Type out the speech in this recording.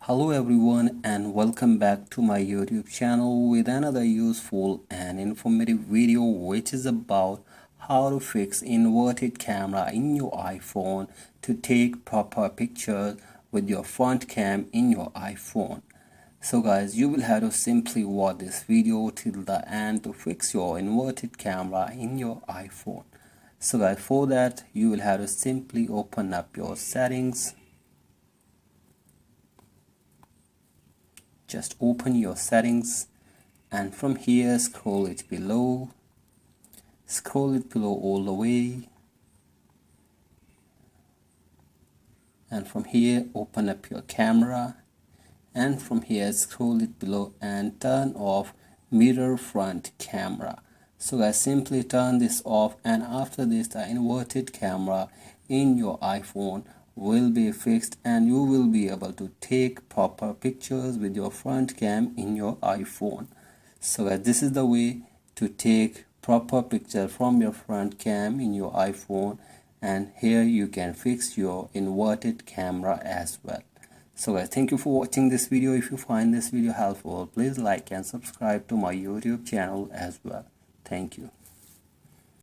Hello everyone and welcome back to my YouTube channel with another useful and informative video which is about how to fix inverted camera in your iPhone to take proper pictures with your front cam in your iPhone. So guys, you will have to simply watch this video till the end to fix your inverted camera in your iPhone. So guys, for that you will have to simply open up your settings. Just open your settings and from here scroll it below all the way, and from here open up your camera, and from here scroll it below and turn off mirror front camera. So guys, simply turn this off, and after this the inverted camera in your iPhone will be fixed and you will be able to take proper pictures with your front cam in your iPhone. So guys, this is the way to take proper picture from your front cam in your iPhone, and here you can fix your inverted camera as well. So guys, thank you for watching this video. If you find this video helpful, please like and subscribe to my YouTube channel as well. Thank you.